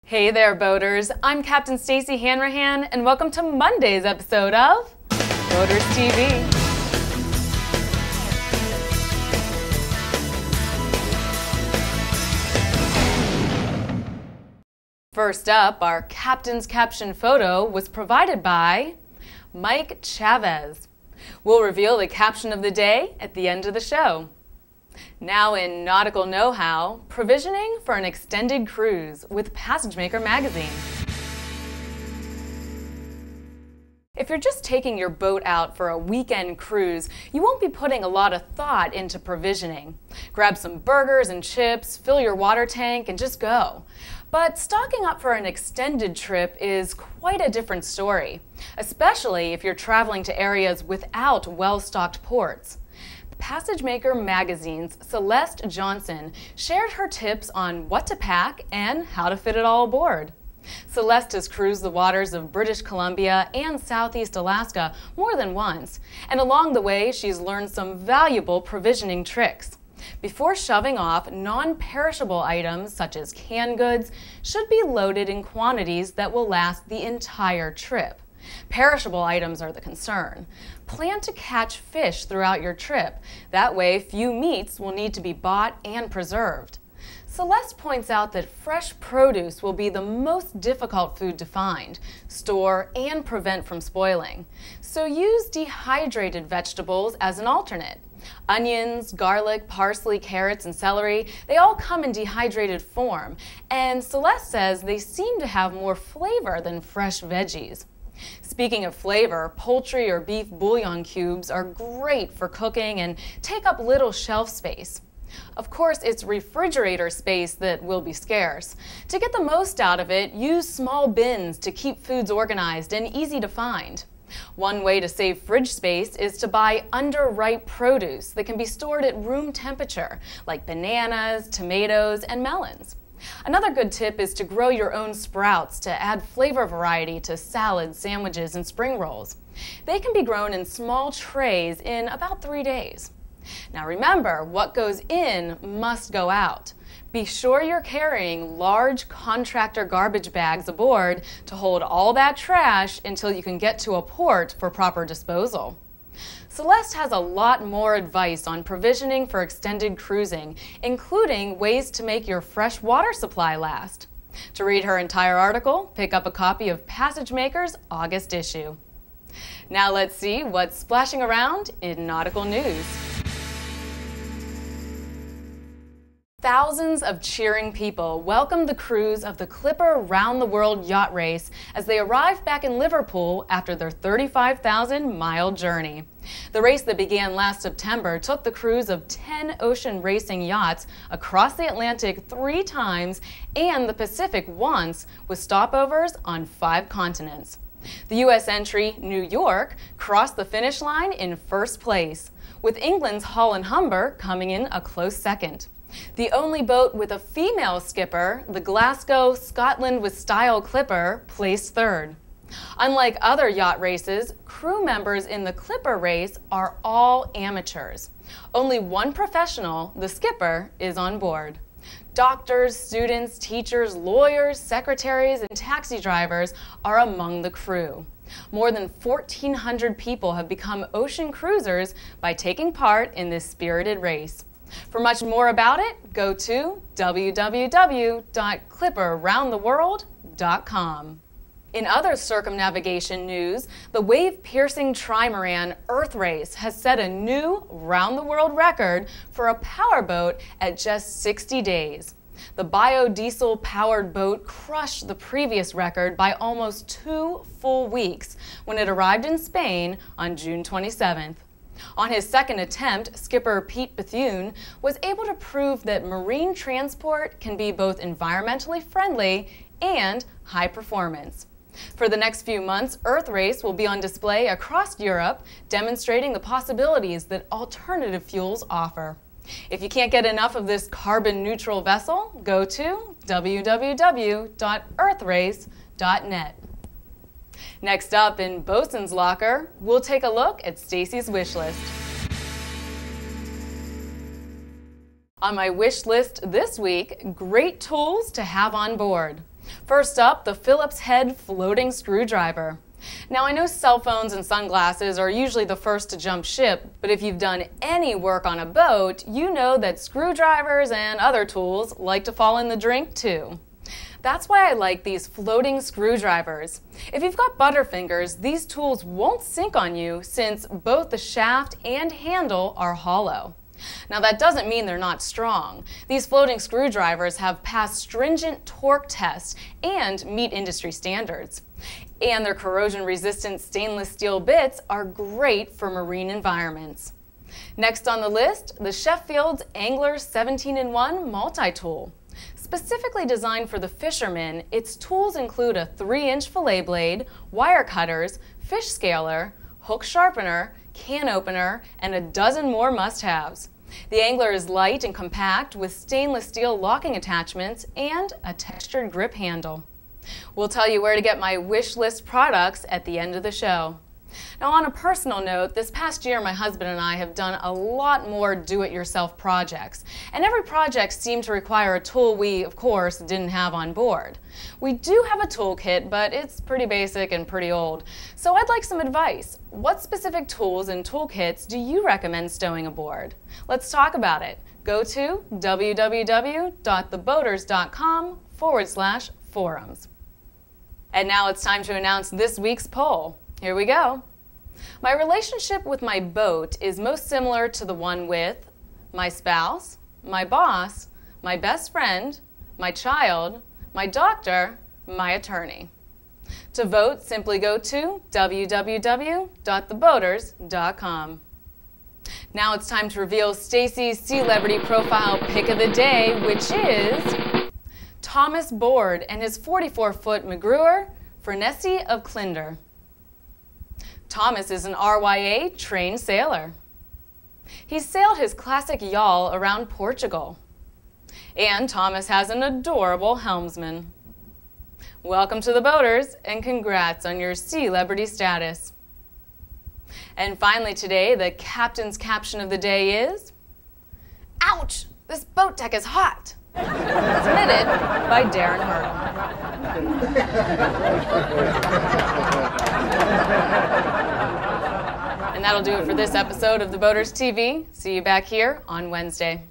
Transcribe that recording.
Hey there, boaters. I'm Captain Stacey Hanrahan, and welcome to Monday's episode of Boaters TV. First up, our Captain's Caption photo was provided by Mike Chavez. We'll reveal the caption of the day at the end of the show. Now in nautical know-how, provisioning for an extended cruise with PassageMaker magazine. If you're just taking your boat out for a weekend cruise, you won't be putting a lot of thought into provisioning. Grab some burgers and chips, fill your water tank, and just go. But stocking up for an extended trip is quite a different story, especially if you're traveling to areas without well-stocked ports. PassageMaker magazine's Celeste Johnson shared her tips on what to pack and how to fit it all aboard. Celeste has cruised the waters of British Columbia and Southeast Alaska more than once, and along the way she's learned some valuable provisioning tricks. Before shoving off, non-perishable items such as canned goods should be loaded in quantities that will last the entire trip. Perishable items are the concern. Plan to catch fish throughout your trip. That way, few meats will need to be bought and preserved. Celeste points out that fresh produce will be the most difficult food to find, store, and prevent from spoiling. So use dehydrated vegetables as an alternate. Onions, garlic, parsley, carrots, and celery, they all come in dehydrated form, and Celeste says they seem to have more flavor than fresh veggies. Speaking of flavor, poultry or beef bouillon cubes are great for cooking and take up little shelf space. Of course, it's refrigerator space that will be scarce. To get the most out of it, use small bins to keep foods organized and easy to find. One way to save fridge space is to buy underripe produce that can be stored at room temperature, like bananas, tomatoes, and melons. Another good tip is to grow your own sprouts to add flavor variety to salads, sandwiches, and spring rolls. They can be grown in small trays in about 3 days. Now remember, what goes in must go out. Be sure you're carrying large contractor garbage bags aboard to hold all that trash until you can get to a port for proper disposal. Celeste has a lot more advice on provisioning for extended cruising, including ways to make your fresh water supply last. To read her entire article, pick up a copy of PassageMaker's August issue. Now let's see what's splashing around in nautical news. Thousands of cheering people welcomed the cruise of the Clipper Round the World Yacht Race as they arrived back in Liverpool after their 35,000-mile journey. The race that began last September took the crews of 10 ocean racing yachts across the Atlantic 3 times and the Pacific once, with stopovers on 5 continents. The U.S. entry, New York, crossed the finish line in first place, with England's Holland Humber coming in a close second. The only boat with a female skipper, the Glasgow Scotland with Style Clipper, placed third. Unlike other yacht races, crew members in the Clipper race are all amateurs. Only one professional, the skipper, is on board. Doctors, students, teachers, lawyers, secretaries, and taxi drivers are among the crew. More than 1,400 people have become ocean cruisers by taking part in this spirited race. For much more about it, go to www.clipperroundtheworld.com. In other circumnavigation news, the wave-piercing trimaran Earthrace has set a new round-the-world record for a powerboat at just 60 days. The biodiesel-powered boat crushed the previous record by almost 2 full weeks when it arrived in Spain on June 27th. On his second attempt, skipper Pete Bethune was able to prove that marine transport can be both environmentally friendly and high performance. For the next few months, Earthrace will be on display across Europe, demonstrating the possibilities that alternative fuels offer. If you can't get enough of this carbon-neutral vessel, go to www.earthrace.net. Next up in Bosun's Locker, we'll take a look at Stacey's wish list. On my wish list this week, great tools to have on board. First up, the Phillips head floating screwdriver. Now, I know cell phones and sunglasses are usually the first to jump ship, but if you've done any work on a boat, you know that screwdrivers and other tools like to fall in the drink too. That's why I like these floating screwdrivers. If you've got butterfingers, these tools won't sink on you since both the shaft and handle are hollow. Now, that doesn't mean they're not strong. These floating screwdrivers have passed stringent torque tests and meet industry standards. And their corrosion-resistant stainless steel bits are great for marine environments. Next on the list, the Sheffield's Angler 17-in-1 multi-tool. Specifically designed for the fisherman, its tools include a 3-inch fillet blade, wire cutters, fish scaler, hook sharpener, can opener, and a dozen more must-haves. The Angler is light and compact with stainless steel locking attachments and a textured grip handle. We'll tell you where to get my wish list products at the end of the show. Now, on a personal note, this past year my husband and I have done a lot more do-it-yourself projects, and every project seemed to require a tool we, of course, didn't have on board. We do have a toolkit, but it's pretty basic and pretty old, so I'd like some advice. What specific tools and toolkits do you recommend stowing aboard? Let's talk about it. Go to www.theboaters.com/forums. And now it's time to announce this week's poll. Here we go. My relationship with my boat is most similar to the one with my spouse, my boss, my best friend, my child, my doctor, my attorney. To vote, simply go to www.theboaters.com. Now it's time to reveal Stacey's Sealebrity profile pick of the day, which is Thomas Board and his 44-foot McGrewer for Nessie of Clinder. Thomas is an RYA trained sailor. He's sailed his classic yawl around Portugal. And Thomas has an adorable helmsman. Welcome to the Boaters, and congrats on your Sealebrity status. And finally today, the captain's caption of the day is, "Ouch! This boat deck is hot!" Submitted by Darren Hurdle. And that'll do it for this episode of The Boaters TV. See you back here on Wednesday.